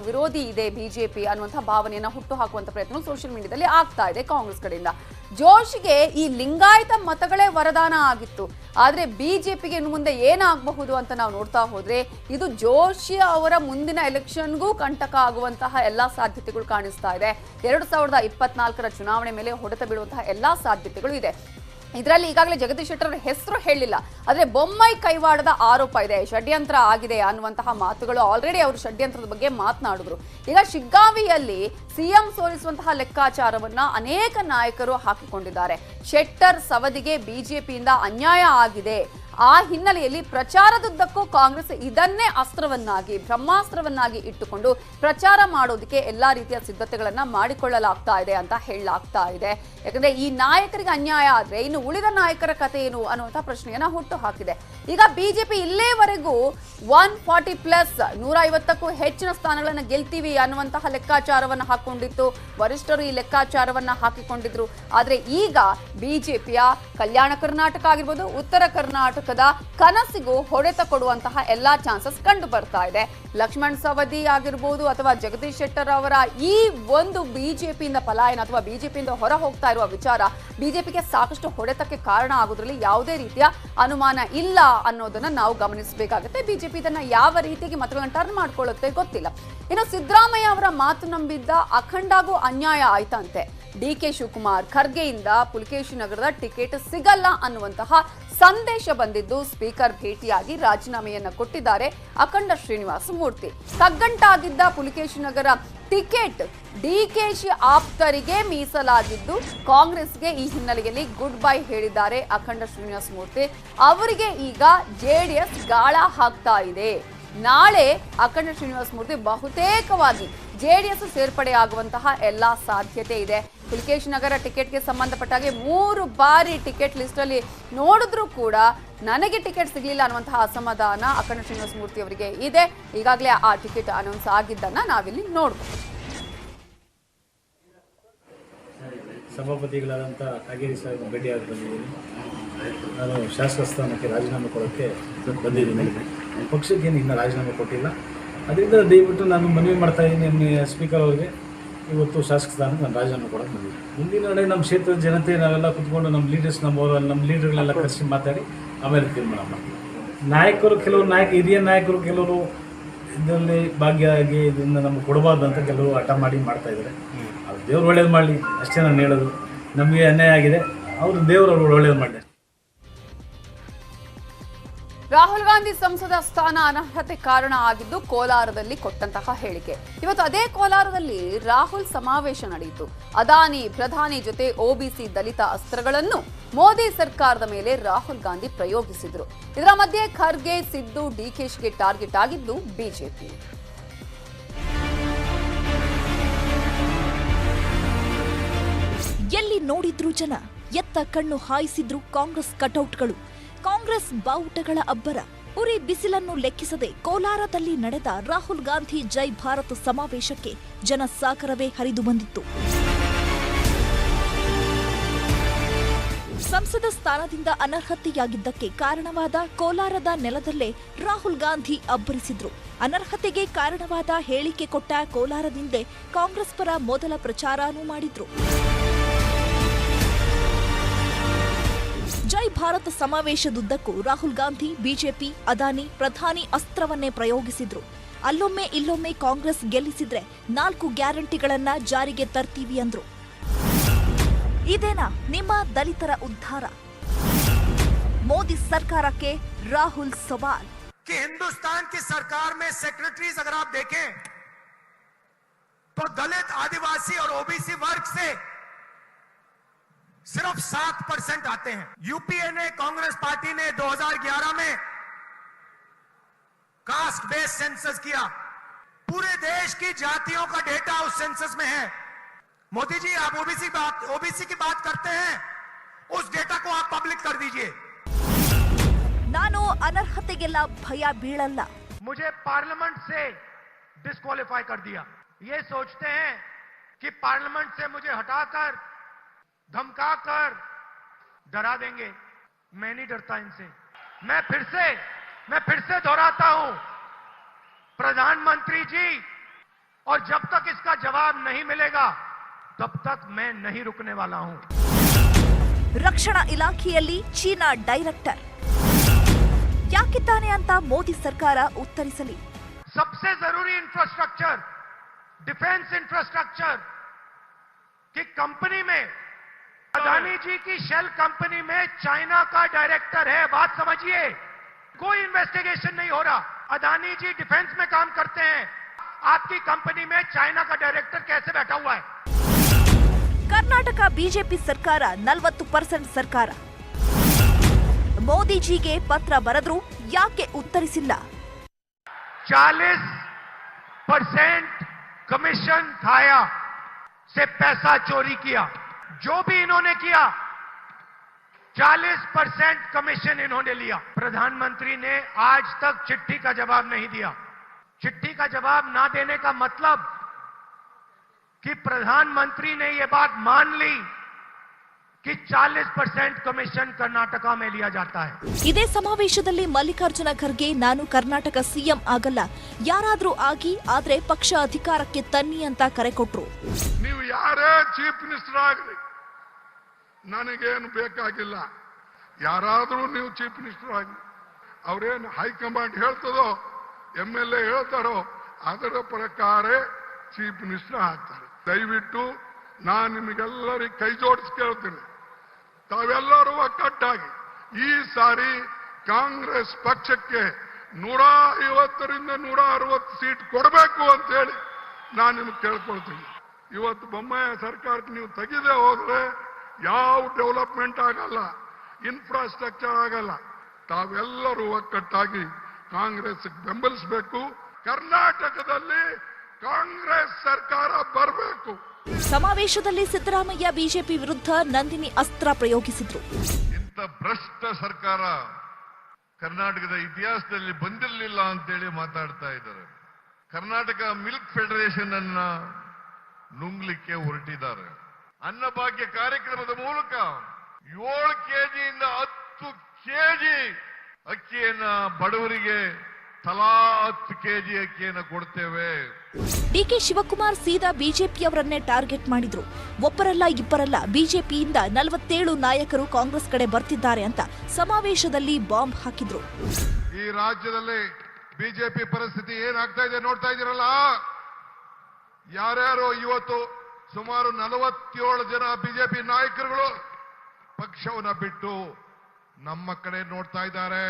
ವಿರೋಧಿ ಇದೆ ಬಿಜೆಪಿ ಅನ್ನುವಂತಹ ಭಾವನೆಯನ್ನ ಹುಟ್ಟು ಹಾಕುವಂತ ಪ್ರಯತ್ನ ಸೋಷಿಯಲ್ ಮೀಡಿಯಾದಲ್ಲಿ ಆಗ್ತಾ ಇದೆ ಕಾಂಗ್ರೆಸ್ ಕಡೆಯಿಂದ. ಜೋಶಿಗೆ ಈ ಲಿಂಗಾಯತ ಮತಗಳೇ ವರದಾನ ಆಗಿತ್ತು. ಆದ್ರೆ ಬಿಜೆಪಿಗೆ ಇನ್ನು ಮುಂದೆ ಏನಾಗಬಹುದು ಅಂತ ನಾವು ನೋಡ್ತಾ ಹೋದ್ರೆ ಇದು ಜೋಶಿ ಅವರ ಮುಂದಿನ ಎಲೆಕ್ಷನ್ಗೂ ಕಂಟಕ ಆಗುವಂತಹ ಎಲ್ಲಾ ಸಾಧ್ಯತೆಗಳು ಕಾಣಿಸ್ತಾ ಇದೆ. 2024ರ ಚುನಾವಣೆ ಮೇಲೆ ಹೊಡೆತ ಬೀಳುವಂತಹ ಎಲ್ಲಾ ಸಾಧ್ಯತೆಗಳು ಇದೆ. ಇದರಲ್ಲಿ ಈಗಾಗಲೇ ಜಗದೀಶ್ ಶೆಟ್ಟರ್ ಹೆಸರು ಹೇಳಿಲ್ಲ, ಆದ್ರೆ ಬೊಮ್ಮಾಯಿ ಕೈವಾಡದ ಆರೋಪ ಇದೆ, ಷಡ್ಯಂತ್ರ ಆಗಿದೆ ಅನ್ನುವಂತಹ ಮಾತುಗಳು ಆಲ್ರೆಡಿ ಅವರು ಷಡ್ಯಂತ್ರದ ಬಗ್ಗೆ ಮಾತನಾಡಿದ್ರು. ಈಗ ಶಿಗ್ಗಾವಿಯಲ್ಲಿ ಸಿಎಂ ಸೋಲಿಸುವಂತಹ ಲೆಕ್ಕಾಚಾರವನ್ನ ಅನೇಕ ನಾಯಕರು ಹಾಕಿಕೊಂಡಿದ್ದಾರೆ. ಶೆಟ್ಟರ್ ಸವದಿಗೆ ಬಿಜೆಪಿಯಿಂದ ಅನ್ಯಾಯ ಆಗಿದೆ. ಆ ಹಿನ್ನೆಲೆಯಲ್ಲಿ ಪ್ರಚಾರದುದ್ದಕ್ಕೂ ಕಾಂಗ್ರೆಸ್ ಇದನ್ನೇ ಅಸ್ತ್ರವನ್ನಾಗಿ ಬ್ರಹ್ಮಾಸ್ತ್ರವನ್ನಾಗಿ ಇಟ್ಟುಕೊಂಡು ಪ್ರಚಾರ ಮಾಡೋದಕ್ಕೆ ಎಲ್ಲಾ ರೀತಿಯ ಸಿದ್ಧತೆಗಳನ್ನ ಮಾಡಿಕೊಳ್ಳಲಾಗ್ತಾ ಇದೆ ಅಂತ ಹೇಳಲಾಗ್ತಾ ಇದೆ. ಯಾಕಂದ್ರೆ ಈ ನಾಯಕರಿಗೆ ಅನ್ಯಾಯ ಆದ್ರೆ ಇನ್ನು ಉಳಿದ ನಾಯಕರ ಕಥೆ ಏನು ಅನ್ನುವಂತಹ ಪ್ರಶ್ನೆಯನ್ನ ಹುಟ್ಟು ಹಾಕಿದೆ. ಈಗ ಬಿಜೆಪಿ ಇಲ್ಲೇವರೆಗೂ 140+ 150ಕ್ಕೂ ಹೆಚ್ಚಿನ ಸ್ಥಾನಗಳನ್ನ ಗೆಲ್ತೀವಿ ಅನ್ನುವಂತಹ ಲೆಕ್ಕಾಚಾರವನ್ನ ಹಾಕೊಂಡಿತ್ತು. ವರಿಷ್ಠರು ಈ ಲೆಕ್ಕಾಚಾರವನ್ನ ಹಾಕಿಕೊಂಡಿದ್ರು. ಆದ್ರೆ ಈಗ ಬಿಜೆಪಿಯ ಕಲ್ಯಾಣ ಕರ್ನಾಟಕ ಆಗಿರ್ಬೋದು, ಉತ್ತರ ಕರ್ನಾಟಕದ ಕನಸಿಗೂ ಹೊಡೆತ ಕೊಡುವಂತಹ ಎಲ್ಲಾ ಚಾನ್ಸಸ್ ಕಂಡು ಬರ್ತಾ ಇದೆ. ಲಕ್ಷ್ಮಣ್ ಸವದಿ ಆಗಿರ್ಬೋದು ಅಥವಾ ಜಗದೀಶ್ ಶೆಟ್ಟರ್ ಅವರ ಈ ಒಂದು ಬಿಜೆಪಿಯಿಂದ ಪಲಾಯನ ಅಥವಾ ಬಿಜೆಪಿಯಿಂದ ಹೊರ ಹೋಗ್ತಾ ಇರುವ ವಿಚಾರ ಬಿಜೆಪಿಗೆ ಸಾಕಷ್ಟು ಹೊಡೆತಕ್ಕೆ ಕಾರಣ ಆಗೋದ್ರಲ್ಲಿ ಯಾವುದೇ ರೀತಿಯ ಅನುಮಾನ ಇಲ್ಲ ಅನ್ನೋದನ್ನ ನಾವು ಗಮನಿಸಬೇಕಾಗುತ್ತೆ. ಬಿಜೆಪಿ ಇದನ್ನ ಯಾವ ರೀತಿಯಾಗಿ ಮತಗಳನ್ನ ಟರ್ನ್ ಮಾಡ್ಕೊಳ್ಳುತ್ತೆ ಗೊತ್ತಿಲ್ಲ. ಇನ್ನು ಸಿದ್ದರಾಮಯ್ಯ ಅವರ ಮಾತು ನಂಬಿದ್ದ ಅಖಂಡಗೂ ಅನ್ಯಾಯ ಆಯ್ತಂತೆ. ಡಿಕೆ ಶಿವಕುಮಾರ್ ಖರ್ಗೆಯಿಂದ ಪುಲಕೇಶಿ ನಗರದ ಟಿಕೆಟ್ ಸಿಗಲ್ಲ ಅನ್ನುವಂತಹ ಸಂದೇಶ ಬಂದಿದ್ದು ಸ್ಪೀಕರ್ ಭೇಟಿಯಾಗಿ ರಾಜೀನಾಮೆಯನ್ನ ಕೊಟ್ಟಿದ್ದಾರೆ ಅಖಂಡ ಶ್ರೀನಿವಾಸ ಮೂರ್ತಿ. ಕಗ್ಗಂಟಾಗಿದ್ದ ಪುಲಕೇಶಿ ನಗರ ಟಿಕೆಟ್ ಡಿಕೆಶಿ ಆಪ್ತರಿಗೆ ಮೀಸಲಾಗಿದ್ದು ಕಾಂಗ್ರೆಸ್ಗೆ ಈ ಹಿನ್ನೆಲೆಯಲ್ಲಿ ಗುಡ್ ಬೈ ಹೇಳಿದ್ದಾರೆ ಅಖಂಡ ಶ್ರೀನಿವಾಸ ಮೂರ್ತಿ. ಅವರಿಗೆ ಈಗ ಜೆಡಿಎಸ್ ಗಾಳ ಹಾಕ್ತಾ ಇದೆ. ನಾಳೆ ಅಖಂಡ ಶ್ರೀನಿವಾಸ ಮೂರ್ತಿ ಬಹುತೇಕವಾಗಿ ಜೆಡಿಎಸ್ ಸೇರ್ಪಡೆಯಾಗುವಂತಹ ಎಲ್ಲಾ ಸಾಧ್ಯತೆ ಇದೆ. ಪುಲಕೇಶಿ ನಗರ ಟಿಕೆಟ್ಗೆ ಸಂಬಂಧಪಟ್ಟಾಗೆ 3 ಬಾರಿ ಟಿಕೆಟ್ ಲಿಸ್ಟ್ ಅಲ್ಲಿ ನೋಡಿದ್ರೂ ಕೂಡ ನನಗೆ ಟಿಕೆಟ್ ಸಿಗಲಿಲ್ಲ ಅನ್ನುವಂತಹ ಅಸಮಾಧಾನ ಅಖಂಡ ಶ್ರೀನಿವಾಸ ಮೂರ್ತಿ ಅವರಿಗೆ ಇದೆ. ಈಗಾಗಲೇ ಆ ಟಿಕೆಟ್ ಅನೌನ್ಸ್ ಆಗಿದ್ದನ್ನ ನಾವಿಲ್ಲಿ ನೋಡಬಹುದು. ಸಭಾಪತಿಗಳಾದಂಥ ಕಾಗೇರಿ ಸಾಹೇಬ್ ಭೇಟಿಯಾಗಿ ಬಂದಿದ್ದೀನಿ. ನಾನು ಶಾಸಕ ಸ್ಥಾನಕ್ಕೆ ರಾಜೀನಾಮೆ ಕೊಡೋಕ್ಕೆ ಬಂದಿದ್ದೀನಿ. ಪಕ್ಷಕ್ಕೇನು ಇನ್ನೂ ರಾಜೀನಾಮೆ ಕೊಟ್ಟಿಲ್ಲ. ಅದರಿಂದ ದಯವಿಟ್ಟು ನಾನು ಮನವಿ ಮಾಡ್ತಾ ಇದ್ದೀನಿ ಸ್ಪೀಕರ್ ಅವರಿಗೆ, ಇವತ್ತು ಶಾಸಕ ಸ್ಥಾನಕ್ಕೆ ನಾನು ರಾಜೀನಾಮೆ ಕೊಡೋಕೆ ಬಂದಿದ್ದೀನಿ. ಮುಂದಿನ ನಡೆ ನಮ್ಮ ಕ್ಷೇತ್ರದ ಜನತೆ ನಾವೆಲ್ಲ ಕುತ್ಕೊಂಡು ನಮ್ಮ ಲೀಡರ್ಸ್ ನಮ್ಮ ಲೀಡರ್ಗಳೆಲ್ಲ ಕರೆಸಿ ಮಾತಾಡಿ ಆಮೇಲೆ ತೀರ್ಮಾನ ಮಾಡ್ತೀವಿ. ನಾಯಕರು ಕೆಲವರು ಹಿರಿಯ ನಾಯಕರು ಕೆಲವರು ಇದರಲ್ಲಿ ಭಾಗಿಯಾಗಿ ಇದನ್ನು ನಮ್ಗೆ ಕೊಡಬಾರ್ದು ಅಂತ ಕೆಲವರು ಹಠ ಮಾಡಿ ಮಾಡ್ತಾಯಿದ್ದಾರೆ. ಅವ್ರು ದೇವ್ರು ಒಳ್ಳೇದು ಮಾಡಲಿ ಅಷ್ಟೇ ನಾನು ಹೇಳೋದು. ನಮಗೆ ಅನ್ಯಾಯ ಆಗಿದೆ, ಅವರು ದೇವರು ಒಳ್ಳೇದು ಮಾಡಲಿ. ರಾಹುಲ್ ಗಾಂಧಿ ಸಂಸದ ಸ್ಥಾನ ಅನರ್ಹತೆ ಕಾರಣ ಆಗಿದ್ದು ಕೋಲಾರದಲ್ಲಿ ಕೊಟ್ಟಂತಹ ಹೇಳಿಕೆ. ಇವತ್ತು ಅದೇ ಕೋಲಾರದಲ್ಲಿ ರಾಹುಲ್ ಸಮಾವೇಶ ನಡೆಯಿತು. ಅದಾನಿ ಪ್ರಧಾನಿ ಜೊತೆ ಒಬಿಸಿ ದಲಿತ ಅಸ್ತ್ರಗಳನ್ನು ಮೋದಿ ಸರ್ಕಾರದ ಮೇಲೆ ರಾಹುಲ್ ಗಾಂಧಿ ಪ್ರಯೋಗಿಸಿದ್ರು. ಇದರ ಮಧ್ಯೆ ಖರ್ಗೆ, ಸಿದ್ದು, ಡಿಕೆಶಿಗೆ ಟಾರ್ಗೆಟ್ ಆಗಿದ್ದು ಬಿಜೆಪಿ. ಎಲ್ಲಿ ನೋಡಿದ್ರು ಜನ, ಎತ್ತ ಕಣ್ಣು ಹಾಯಿಸಿದ್ರು ಕಾಂಗ್ರೆಸ್ ಕಟೌಟ್ಗಳು. ಕಾಂಗ್ರೆಸ್ ಬಾವುಟಗಳ ಅಬ್ಬರ. ಉರಿ ಬಿಸಿಲನ್ನು ಲೆಕ್ಕಿಸದೆ ಕೋಲಾರದಲ್ಲಿ ನಡೆದ ರಾಹುಲ್ ಗಾಂಧಿ ಜೈ ಭಾರತ್ ಸಮಾವೇಶಕ್ಕೆ ಜನಸಾಗರವೇ ಹರಿದು ಬಂದಿತ್ತು. ಸಂಸದ ಸ್ಥಾನದಿಂದ ಅನರ್ಹತೆಯಾಗಿದ್ದಕ್ಕೆ ಕಾರಣವಾದ ಕೋಲಾರದ ನೆಲದಲ್ಲೇ ರಾಹುಲ್ ಗಾಂಧಿ ಅಬ್ಬರಿಸಿದ್ರು. ಅನರ್ಹತೆಗೆ ಕಾರಣವಾದ ಹೇಳಿಕೆ ಕೊಟ್ಟ ಕೋಲಾರದಿಂದಲೇ ಕಾಂಗ್ರೆಸ್ ಪರ ಮೊದಲ ಪ್ರಚಾರನೂ ಮಾಡಿದ್ರು. ಜೈ ಭಾರತ್ ಸಮಾವೇಶದುದ್ದಕ್ಕೂ ರಾಹುಲ್ ಗಾಂಧಿ ಬಿಜೆಪಿ, ಅದಾನಿ, ಪ್ರಧಾನಿ ಅಸ್ತ್ರವನ್ನೇ ಪ್ರಯೋಗಿಸಿದ್ರು. ಅಲ್ಲೊಮ್ಮೆ ಇಲ್ಲೊಮ್ಮೆ ಕಾಂಗ್ರೆಸ್ ಗೆಲ್ಲಿಸಿದ್ರೆ 4 ಗ್ಯಾರಂಟಿಗಳನ್ನ ಜಾರಿಗೆ ತರ್ತೀವಿ ಅಂದ್ರು. ಇದೇನಾ ನಿಮ್ಮ ದಲಿತರ ಉದ್ಧಾರ? ಮೋದಿ ಸರ್ಕಾರಕ್ಕೆ ರಾಹುಲ್ ಸವಾಲ್. कि हिंदुस्तान की सरकार में सेक्रेटरीज अगर आप देखें तो दलित, आदिवासी और ओबीसी वर्ग से सिर्फ 7% आते हैं। यूपीए ने, कांग्रेस पार्टी ने 2011 में कास्ट बेस्ड सेंसस किया। पूरे देश की जातियों का डेटा उस सेंसस में है। मोदी जी, आप ओबीसी की बात करते हैं, उस डेटा को आप पब्लिक कर दीजिए। ನಾನು ಅನರ್ಹತೆಗೆಲ್ಲ ಭಯ ಬೀಳಲ್ಲ. मुझे पार्लियामेंट से डिस्क्वालीफाई कर दिया। ये सोचते हैं कि पार्लियामेंट से मुझे हटाकर, धमकाकर डरा देंगे। मैं नहीं डरता इनसे। मैं फिर से दोहराता हूं, प्रधानमंत्री जी, और जब तक इसका जवाब नहीं मिलेगा तब तक मैं नहीं रुकने वाला हूं। ರಕ್ಷಣಾ ಇಲಾಖೆಯಲ್ಲಿ ಚೀನಾ ಡೈರೆಕ್ಟರ್ ಯಾಕಿದ್ದಾನೆ ಅಂತ ಮೋದಿ ಸರ್ಕಾರ ಉತ್ತರಿಸಲಿ. सबसे जरूरी इंफ्रास्ट्रक्चर, डिफेंस इंफ्रास्ट्रक्चर की कंपनी में अदानी जी की शेल कंपनी में चाइना का डायरेक्टर है, बात समझिए। कोई इन्वेस्टिगेशन नहीं हो रहा। अदानी जी डिफेंस में काम करते हैं, आपकी कंपनी में चाइना का डायरेक्टर कैसे बैठा हुआ है? ಕರ್ನಾಟಕ ಬಿಜೆಪಿ ಸರ್ಕಾರ 40% ಸರ್ಕಾರ. ಮೋದಿಜಿಗೆ ಪತ್ರ ಬರೆದ್ರು ಯಾಕೆ ಉತ್ತರಿಸಿಲ್ಲ? 40% कमीशन खाया से पैसा चोरी किया। जो भी इन्होंने किया 40% कमीशन इन्होंने लिया। प्रधानमंत्री ने आज तक चिट्ठी का जवाब नहीं दिया। चिट्ठी का जवाब ना देने का मतलब कि प्रधानमंत्री ने यह बात मान ली कि 40% कमीशन कर्नाटका में लिया जाता है। ಇದೇ ಸಮಾವೇಶದಲ್ಲಿ ಮಲ್ಲಿಕಾರ್ಜುನ ಖರ್ಗೆ ನಾನು ಕರ್ನಾಟಕ ಸಿಎಂ ಆಗಲ್ಲ, ಯಾರಾದ್ರೂ ಆಗಿ, ಆದ್ರೆ ಪಕ್ಷ ಅಧಿಕಾರಕ್ಕೆ ತನ್ನಿ ಅಂತ ಕರೆ ಕೊಟ್ರು. ನೀವು ಯಾರೇ ಚೀಫ್ ಮಿನಿಸ್ಟರ್ ಆಗಲಿ ನನಗೇನು ಬೇಕಾಗಿಲ್ಲ, ಯಾರಾದ್ರೂ ನೀವು ಚೀಫ್ ಮಿನಿಸ್ಟರ್ ಆಗಲಿ, ಅವ್ರೇನು ಹೈಕಮಾಂಡ್ ಹೇಳ್ತದೋ MLA ಹೇಳ್ತಾರೋ ಅದರ ಪ್ರಕಾರ ಚೀಫ್ ಮಿನಿಸ್ಟರ್ ಆಗ್ತಾರೆ. ದಯವಿಟ್ಟು ನಾನು ನಿಮಗೆಲ್ಲರಿಗೆ ಕೈ ಜೋಡಿಸಿ ಕೇಳ್ತೀನಿ, ತಾವೆಲ್ಲರೂ ಒಕ್ಕಟ್ಟಾಗಿ ಈ ಸಾರಿ ಕಾಂಗ್ರೆಸ್ ಪಕ್ಷಕ್ಕೆ 150ರಿಂದ 160 ಸೀಟ್ ಕೊಡಬೇಕು ಅಂತ ಹೇಳಿ ನಾನು ನಿಮಗೆ ಕೇಳ್ಕೊಳ್ತೀನಿ. ಇವತ್ತು ಬೊಮ್ಮಾಯಿ ಸರ್ಕಾರಕ್ಕೆ ನೀವು ತೆಗೆದೇ ಹೋದ್ರೆ ಯಾವ ಡೆವಲಪ್ಮೆಂಟ್ ಆಗಲ್ಲ, ಇನ್ಫ್ರಾಸ್ಟ್ರಕ್ಚರ್ ಆಗಲ್ಲ. ತಾವೆಲ್ಲರೂ ಒಕ್ಕಟ್ಟಾಗಿ ಕಾಂಗ್ರೆಸ್ ಬೆಂಬಲಿಸಬೇಕು. ಕರ್ನಾಟಕದಲ್ಲಿ ಕಾಂಗ್ರೆಸ್ ಸರ್ಕಾರ ಬರಬೇಕು. ಸಮಾವೇಶದಲ್ಲಿ ಸಿದ್ದರಾಮಯ್ಯ ಬಿಜೆಪಿ ವಿರುದ್ಧ ನಂದಿನಿ ಅಸ್ತ್ರ ಪ್ರಯೋಗಿಸಿದ್ರು. ಇಂಥ ಭ್ರಷ್ಟ ಸರ್ಕಾರ ಕರ್ನಾಟಕದ ಇತಿಹಾಸದಲ್ಲಿ ಬಂದಿರಲಿಲ್ಲ ಅಂತೇಳಿ ಮಾತಾಡ್ತಾ ಇದ್ದಾರೆ. ಕರ್ನಾಟಕ ಮಿಲ್ಕ್ ಫೆಡರೇಷನ್ ಅನ್ನ ನುಂಗ್ಲಿಕ್ಕೆ ಹೊರಟಿದ್ದಾರೆ. ಅನ್ನಭಾಗ್ಯ ಕಾರ್ಯಕ್ರಮದ ಮೂಲಕ 7 ಕೆಜಿಯಿಂದ 10 ಕೆಜಿ ಅಕ್ಕಿಯನ್ನ ಬಡವರಿಗೆ ತಲಾ 10 ಕೆಜಿ ಅಕ್ಕಿಯನ್ನ ಕೊಡ್ತೇವೆ. ಡಿಕೆ ಶಿವಕುಮಾರ್ ಸೀದಾ ಬಿಜೆಪಿಯವರನ್ನೇ ಟಾರ್ಗೆಟ್ ಮಾಡಿದ್ರು. ಒಬ್ಬರಲ್ಲ ಇಬ್ಬರಲ್ಲ, ಬಿಜೆಪಿಯಿಂದ 47 ನಾಯಕರು ಕಾಂಗ್ರೆಸ್ ಕಡೆ ಬರ್ತಿದ್ದಾರೆ ಅಂತ ಸಮಾವೇಶದಲ್ಲಿ ಬಾಂಬ್ ಹಾಕಿದ್ರು. ಈ ರಾಜ್ಯದಲ್ಲಿ ಬಿಜೆಪಿ ಪರಿಸ್ಥಿತಿ ಏನಾಗ್ತಾ ಇದೆ ನೋಡ್ತಾ ಇದ್ದೀರಲ್ಲ. ಯಾರ್ಯಾರು ಇವತ್ತು ಸುಮಾರು 47 ಜನ ಬಿಜೆಪಿ ನಾಯಕರುಗಳು ಪಕ್ಷವನ್ನ ಬಿಟ್ಟು ನಮ್ಮ ಕಡೆ ನೋಡ್ತಾ ಇದ್ದಾರೆ.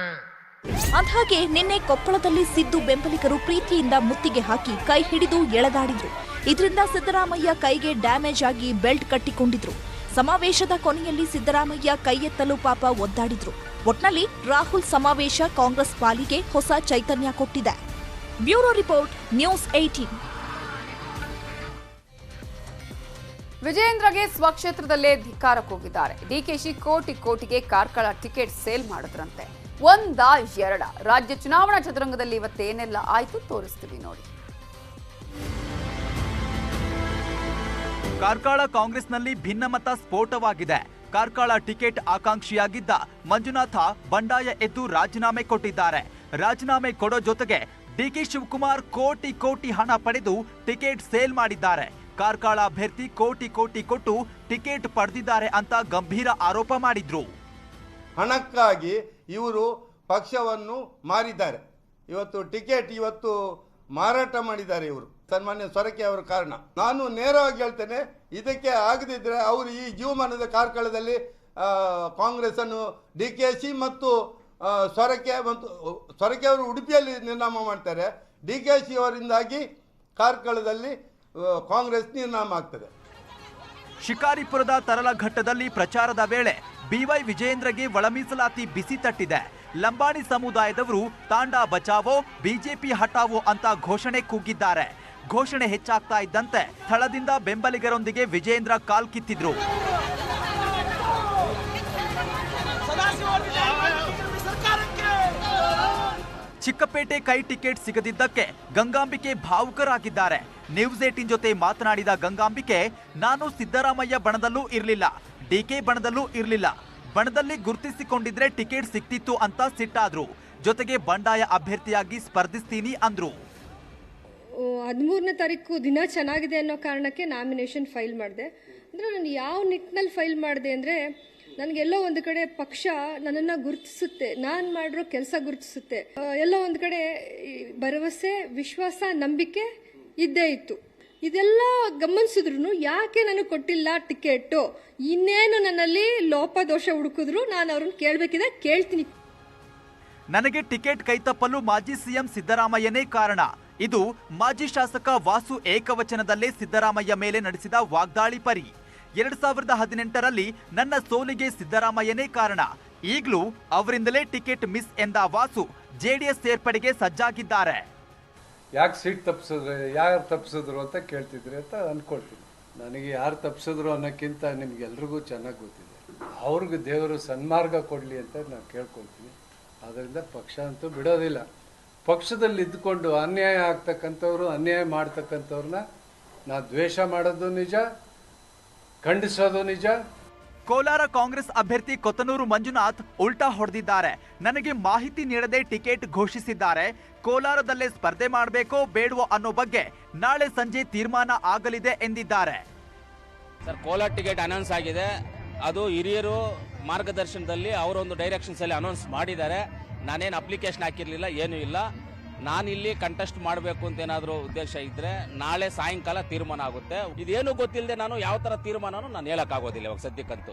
ಅಂದ್ಹಾಗೆ ನಿನ್ನೆ ಕೊಪ್ಪಳದಲ್ಲಿ ಸಿದ್ದು ಬೆಂಬಲಿಗರು ಪ್ರೀತಿಯಿಂದ ಮುತ್ತಿಗೆ ಹಾಕಿ ಕೈ ಹಿಡಿದು ಎಳೆದಾಡಿದ್ರು. ಇದರಿಂದ ಸಿದ್ದರಾಮಯ್ಯ ಕೈಗೆ ಡ್ಯಾಮೇಜ್ ಆಗಿ ಬೆಲ್ಟ್ ಕಟ್ಟಿಕೊಂಡಿದ್ರು. ಸಮಾವೇಶದ ಕೊನೆಯಲ್ಲಿ ಸಿದ್ದರಾಮಯ್ಯ ಕೈ ಎತ್ತಲು ಪಾಪ ಒದ್ದಾಡಿದ್ರು. ಒಟ್ನಲ್ಲಿ ರಾಹುಲ್ ಸಮಾವೇಶ ಕಾಂಗ್ರೆಸ್ ಪಾಲಿಗೆ ಹೊಸ ಚೈತನ್ಯ ಕೊಟ್ಟಿದೆ. Bureau report, news 18. ವಿಜಯೇಂದ್ರಗೆ ಸ್ವಕ್ಷೇತ್ರದಲ್ಲೇ ಧಿಕ್ಕಾರ ಕೂಗಿದ್ದಾರೆ. ಡಿಕೆಶಿ ಕೋಟಿಗೆ ಕಾರ್ಕಳ ಟಿಕೆಟ್ ಸೇಲ್ ಮಾಡಿದ್ರಂತೆ. 1-2 ರಾಜ್ಯ ಚುನಾವಣಾ ಚದುರಂಗದಲ್ಲಿ ಇವತ್ತೇನೆಲ್ಲ ಆಯ್ತು ತೋರಿಸ್ತೀವಿ ನೋಡಿ. ಕಾರ್ಕಳ ಕಾಂಗ್ರೆಸ್ನಲ್ಲಿ ಭಿನ್ನಮತ ಸ್ಫೋಟವಾಗಿದೆ. ಕಾರ್ಕಳ ಟಿಕೆಟ್ ಆಕಾಂಕ್ಷಿಯಾಗಿದ್ದ ಮಂಜುನಾಥ ಬಂಡಾಯ ಎದ್ದು ರಾಜೀನಾಮೆ ಕೊಟ್ಟಿದ್ದಾರೆ. ರಾಜೀನಾಮೆ ಕೊಡೋ ಜೊತೆಗೆ ಡಿಕೆ ಶಿವಕುಮಾರ್ ಕೋಟಿ ಹಣ ಪಡೆದು ಟಿಕೆಟ್ ಸೇಲ್ ಮಾಡಿದ್ದಾರೆ. ಕಾರ್ಕಳ ಅಭ್ಯರ್ಥಿ ಕೋಟಿ ಕೊಟ್ಟು ಟಿಕೆಟ್ ಪಡೆದಿದ್ದಾರೆ ಅಂತ ಗಂಭೀರ ಆರೋಪ ಮಾಡಿದ್ರು. ಹಣಕ್ಕಾಗಿ ಇವರು ಪಕ್ಷವನ್ನು ಮಾರಿದ್ದಾರೆ. ಇವತ್ತು ಟಿಕೆಟ್ ಮಾರಾಟ ಮಾಡಿದ್ದಾರೆ ಇವರು, ಸನ್ಮಾನ್ಯ ಸೊರಕೆ ಅವರ ಕಾರಣ. ನಾನು ನೇರವಾಗಿ ಹೇಳ್ತೇನೆ, ಇದಕ್ಕೆ ಆಗದಿದ್ರೆ ಅವರು ಈ ಜೀವಮಾನದ ಕಾರ್ಕಳದಲ್ಲಿ ಕಾಂಗ್ರೆಸ್ ಅನ್ನು ಡಿಕೆಶಿ ಮತ್ತು ಸೊರಕೆ ಅವರು ಉಡುಪಿಯಲ್ಲಿ ನಿರ್ನಾಮ ಮಾಡ್ತಾರೆ. ಡಿಕೆಶಿ ಅವರಿಂದಾಗಿ ಕಾರ್ಕಳದಲ್ಲಿ ಕಾಂಗ್ರೆಸ್ ನಿರ್ನಾಮ ಆಗ್ತದೆ. ಶಿಕಾರಿಪುರದ ತರಲಘಟ್ಟದಲ್ಲಿ ಪ್ರಚಾರದ ವೇಳೆ ಬಿವೈ ವಿಜಯೇಂದ್ರಗೆ ಒಳ ಮೀಸಲಾತಿ ಬಿಸಿ ತಟ್ಟಿದೆ. ಲಂಬಾಣಿ ಸಮುದಾಯದವರು ತಾಂಡಾ ಬಚಾವೋ ಬಿಜೆಪಿ ಹಟಾವೋ ಅಂತ ಘೋಷಣೆ ಕೂಗಿದ್ದಾರೆ. ಘೋಷಣೆ ಹೆಚ್ಚಾಗ್ತಾ ಇದ್ದಂತೆ ಸ್ಥಳದಿಂದ ಬೆಂಬಲಿಗರೊಂದಿಗೆ ವಿಜಯೇಂದ್ರ ಕಾಲ್ ಕಿತ್ತಿದ್ರು. ಚಿಕ್ಕಪೇಟೆ ಕೈ ಟಿಕೆಟ್ ಸಿಗದಿದ್ದಕ್ಕೆ ಗಂಗಾಂಬಿಕೆ ಭಾವುಕರಾಗಿದ್ದಾರೆ. ನ್ಯೂಸ್ 18 ಜೊತೆ ಮಾತನಾಡಿದ ಗಂಗಾಂಬಿಕೆ, ನಾನು ಸಿದ್ದರಾಮಯ್ಯ ಬಣದಲ್ಲೂ ಇರಲಿಲ್ಲ, ಡಿಕೆ ಬಣದಲ್ಲೂ ಇರಲಿಲ್ಲ. ಬಣದಲ್ಲಿ ಗುರುತಿಸಿಕೊಂಡಿದ್ರೆ ಟಿಕೆಟ್ ಸಿಕ್ತಿತ್ತು ಅಂತ ಸಿಟ್ಟಾದ್ರು. ಜೊತೆಗೆ ಬಂಡಾಯ ಅಭ್ಯರ್ಥಿಯಾಗಿ ಸ್ಪರ್ಧಿಸ್ತೀನಿ ಅಂದ್ರು. 13ನೇ ತಾರೀಕು ದಿನ ಚೆನ್ನಾಗಿದೆ ಅನ್ನೋ ಕಾರಣಕ್ಕೆ ನಾಮಿನೇಷನ್ ಫೈಲ್ ಮಾಡಿದೆ. ಅಂದರೆ ನಾನು ಯಾವ ನಿಟ್ಟಿನಲ್ಲಿ ಫೈಲ್ ಮಾಡಿದೆ ಅಂದರೆ, ನನಗೆಲ್ಲೋ ಒಂದು ಕಡೆ ಪಕ್ಷ ನನ್ನನ್ನು ಗುರುತಿಸುತ್ತೆ, ನಾನು ಮಾಡಿರೋ ಕೆಲಸ ಗುರುತಿಸುತ್ತೆ. ಎಲ್ಲೋ ಒಂದು ಕಡೆ ಭರವಸೆ, ವಿಶ್ವಾಸ, ನಂಬಿಕೆ ಇದ್ದೇ ಇತ್ತು. ಇದೆಲ್ಲ ಗಮನಿಸಿದ್ರು ಯಾಕೆ ನನಗೆ ಕೊಟ್ಟಿಲ್ಲ ಟಿಕೆಟು, ಇನ್ನೇನು ನನ್ನಲ್ಲಿ ಲೋಪದೋಷ ಹುಡುಕಿದ್ರು ನಾನು ಅವ್ರನ್ನ ಕೇಳಬೇಕಿದೆ, ಕೇಳ್ತೀನಿ. ನನಗೆ ಟಿಕೆಟ್ ಕೈತಪ್ಪಲು ಮಾಜಿ ಸಿಎಂ ಸಿದ್ದರಾಮಯ್ಯನೇ ಕಾರಣ. ಇದು ಮಾಜಿ ಶಾಸಕ ವಾಸು ಏಕವಚನದಲ್ಲೇ ಸಿದ್ದರಾಮಯ್ಯ ಮೇಲೆ ನಡೆಸಿದ ವಾಗ್ದಾಳಿ ಪರಿ. 2018ರಲ್ಲಿ ನನ್ನ ಸೋಲಿಗೆ ಸಿದ್ದರಾಮಯ್ಯನೇ ಕಾರಣ. ಈಗಲೂ ಅವರಿಂದಲೇ ಟಿಕೆಟ್ ಮಿಸ್ ಎಂದ ವಾಸು ಜೆಡಿಎಸ್ ಸೇರ್ಪಡೆಗೆ ಸಜ್ಜಾಗಿದ್ದಾರೆ. ಯಾಕೆ ಸೀಟ್ ತಪ್ಪಿಸಿದ್ರೆ, ಯಾರು ತಪ್ಪಿಸಿದ್ರು ಅಂತ ಕೇಳ್ತಿದ್ರಿ ಅಂತ ಅಂದ್ಕೊಳ್ತೀನಿ. ನನಗೆ ಯಾರು ತಪ್ಪಿಸಿದ್ರು ಅನ್ನೋಕ್ಕಿಂತ ನಿಮ್ಗೆಲ್ರಿಗೂ ಚೆನ್ನಾಗಿ ಗೊತ್ತಿದೆ. ಅವ್ರಿಗೆ ದೇವರು ಸನ್ಮಾರ್ಗ ಕೊಡಲಿ ಅಂತ ನಾನು ಕೇಳ್ಕೊಳ್ತೀನಿ. ಆದ್ದರಿಂದ ಪಕ್ಷ ಅಂತೂ ಬಿಡೋದಿಲ್ಲ. ಪಕ್ಷದಲ್ಲಿ ಇದ್ದುಕೊಂಡು ಅನ್ಯಾಯ ಆಗ್ತಕ್ಕಂಥವ್ರು, ಅನ್ಯಾಯ ಮಾಡ್ತಕ್ಕಂಥವ್ರನ್ನ ನಾ ದ್ವೇಷ ಮಾಡೋದು ನಿಜ, ಖಂಡಿಸೋದು ನಿಜ. ಕೋಲಾರ ಕಾಂಗ್ರೆಸ್ ಅಭ್ಯರ್ಥಿ ಕೊತ್ತನೂರು ಮಂಜುನಾಥ್ ಉಲ್ಟಾ ಹೊಡೆದಿದ್ದಾರೆ. ನನಗೆ ಮಾಹಿತಿ ನೀಡದೆ ಟಿಕೆಟ್ ಘೋಷಿಸಿದ್ದಾರೆ. ಕೋಲಾರದಲ್ಲೇ ಸ್ಪರ್ಧೆ ಮಾಡಬೇಕೋ ಬೇಡವೋ ಅನ್ನೋ ಬಗ್ಗೆ ನಾಳೆ ಸಂಜೆ ತೀರ್ಮಾನ ಆಗಲಿದೆ ಎಂದಿದ್ದಾರೆ. ಸರ್, ಕೋಲಾರ ಟಿಕೆಟ್ ಅನೌನ್ಸ್ ಆಗಿದೆ. ಅದು ಹಿರಿಯರು ಮಾರ್ಗದರ್ಶನದಲ್ಲಿ ಅವರೊಂದು ಡೈರೆಕ್ಷನ್ಸ್ ಅಲ್ಲಿ ಅನೌನ್ಸ್ ಮಾಡಿದ್ದಾರೆ. ನಾನೇನು ಅಪ್ಲಿಕೇಶನ್ ಹಾಕಿರಲಿಲ್ಲ, ಏನೂ ಇಲ್ಲ. ನಾನಿಲ್ಲಿ ಕಂಟೆಸ್ಟ್ ಮಾಡಬೇಕು ಅಂತ ಏನಾದರೂ ಉದ್ದೇಶ ಇದ್ರೆ ನಾಳೆ ಸಾಯಂಕಾಲ ತೀರ್ಮಾನ ಆಗುತ್ತೆ. ಇದೇನು ಗೊತ್ತಿಲ್ಲದೆ ನಾನು ಯಾವ ತರ ತೀರ್ಮಾನನೂ ನಾನು ಹೇಳಕ್ಕಾಗೋದಿಲ್ಲ ಇವಾಗ ಸದ್ಯಕ್ಕಂತೂ.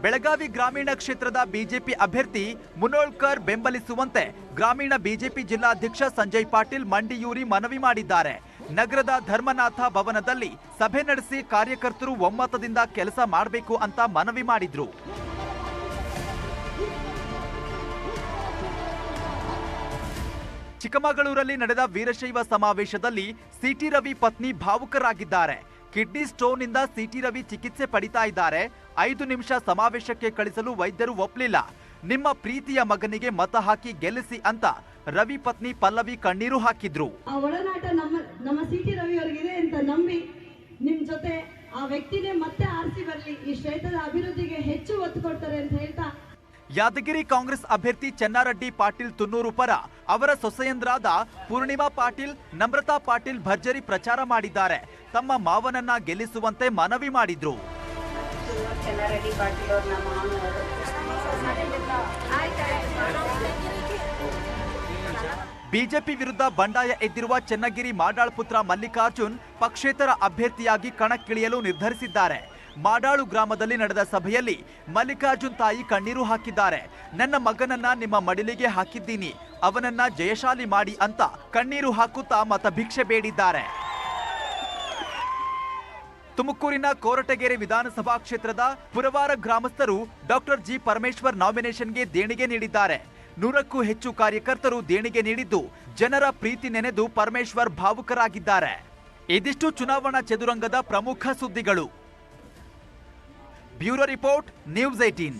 ಬೆಳಗಾವಿ ಗ್ರಾಮೀಣ ಕ್ಷೇತ್ರದ ಬಿಜೆಪಿ ಅಭ್ಯರ್ಥಿ ಮುನೋಳ್ಕರ್ ಬೆಂಬಲಿಸುವಂತೆ ಗ್ರಾಮೀಣ ಬಿಜೆಪಿ ಜಿಲ್ಲಾಧ್ಯಕ್ಷ ಸಂಜಯ್ ಪಾಟೀಲ್ ಮಂಡಿಯೂರಿ ಮನವಿ ಮಾಡಿದ್ದಾರೆ. ನಗರದ ಧರ್ಮನಾಥ ಭವನದಲ್ಲಿ ಸಭೆ ನಡೆಸಿ ಕಾರ್ಯಕರ್ತರು ಒಮ್ಮತದಿಂದ ಕೆಲಸ ಮಾಡಬೇಕು ಅಂತ ಮನವಿ ಮಾಡಿದ್ರು. ಚಿಕ್ಕಮಗಳೂರಲ್ಲಿ ನಡೆದ ವೀರಶೈವ ಸಮಾವೇಶದಲ್ಲಿ ಸಿಟಿ ರವಿ ಪತ್ನಿ ಭಾವುಕರಾಗಿದ್ದಾರೆ. ಕಿಡ್ನಿ ಸ್ಟೋನ್ ನಿಂದ ಸಿಟಿ ರವಿ ಚಿಕಿತ್ಸೆ ಪಡಿತಾ ಇದ್ದಾರೆ. 5 ನಿಮಿಷ ಸಮಾವೇಶಕ್ಕೆ ಕಳಿಸಲು ವೈದ್ಯರು ಒಪ್ಪಲಿಲ್ಲ. ನಿಮ್ಮ ಪ್ರೀತಿಯ ಮಗನಿಗೆ ಮತ ಹಾಕಿ ಗೆಲ್ಲಿಸಿ ಅಂತ ರವಿ ಪತ್ನಿ ಪಲ್ಲವಿ ಕಣ್ಣೀರು ಹಾಕಿದ್ರು. ಆ ಒಡನಾಟ ನಮ್ಮ ಸಿಟಿ ರವಿ ಅವರಿಗಿದೆ ಅಂತ ನಂಬಿ ನಿಮ್ ಜೊತೆ ಆ ವ್ಯಕ್ತಿನೇ ಮತ್ತೆ ಆರಿಸಿ ಬರಲಿ, ಈ ಕ್ಷೇತ್ರದ ಅಭಿವೃದ್ಧಿಗೆ ಹೆಚ್ಚು ಒತ್ತು ಕೊಡ್ತಾರೆ ಅಂತ ಹೇಳ್ತಾ. ಯಾದಗಿರಿ ಕಾಂಗ್ರೆಸ್ ಅಭ್ಯರ್ಥಿ ಚೆನ್ನಾರೆಡ್ಡಿ ಪಾಟೀಲ್ ತುನ್ನೂರು ಪರ ಅವರ ಸೊಸೆಯಂದ್ರಾದ ಪೂರ್ಣಿಮಾ ಪಾಟೀಲ್, ನಮ್ರತಾ ಪಾಟೀಲ್ ಭರ್ಜರಿ ಪ್ರಚಾರ ಮಾಡಿದ್ದಾರೆ. ತಮ್ಮ ಮಾವನನ್ನ ಗೆಲ್ಲಿಸುವಂತೆ ಮನವಿ ಮಾಡಿದ್ರು. ಬಿಜೆಪಿ ವಿರುದ್ಧ ಬಂಡಾಯ ಎದ್ದಿರುವ ಚನ್ನಗಿರಿ ಮಾಡಾಳ್ ಪುತ್ರ ಮಲ್ಲಿಕಾರ್ಜುನ್ ಪಕ್ಷೇತರ ಅಭ್ಯರ್ಥಿಯಾಗಿ ಕಣಕ್ಕಿಳಿಯಲು ನಿರ್ಧರಿಸಿದ್ದಾರೆ. ಮಾಡಾಳು ಗ್ರಾಮದಲ್ಲಿ ನಡೆದ ಸಭೆಯಲ್ಲಿ ಮಲ್ಲಿಕಾರ್ಜುನ್ ತಾಯಿ ಕಣ್ಣೀರು ಹಾಕಿದ್ದಾರೆ. ನನ್ನ ಮಗನನ್ನ ನಿಮ್ಮ ಮಡಿಲಿಗೆ ಹಾಕಿದ್ದೀನಿ, ಅವನನ್ನ ಜಯಶಾಲಿ ಮಾಡಿ ಅಂತ ಕಣ್ಣೀರು ಹಾಕುತ್ತಾ ಮತ ಭಿಕ್ಷೆ ಬೇಡಿದ್ದಾರೆ. ತುಮಕೂರಿನ ಕೋರಟಗೆರೆ ವಿಧಾನಸಭಾ ಕ್ಷೇತ್ರದ ಪುರವಾರ ಗ್ರಾಮಸ್ಥರು ಡಾಕ್ಟರ್ ಜಿ ಪರಮೇಶ್ವರ್ ನಾಮಿನೇಷನ್ಗೆ ದೇಣಿಗೆ ನೀಡಿದ್ದಾರೆ. 100ಕ್ಕೂ ಹೆಚ್ಚು ಕಾರ್ಯಕರ್ತರು ದೇಣಿಗೆ ನೀಡಿದ್ದು ಜನರ ಪ್ರೀತಿ ನೆನೆದು ಪರಮೇಶ್ವರ್ ಭಾವುಕರಾಗಿದ್ದಾರೆ. ಇದಿಷ್ಟು ಚುನಾವಣಾ ಚದುರಂಗದ ಪ್ರಮುಖ ಸುದ್ದಿಗಳು. Bureau report, news 18.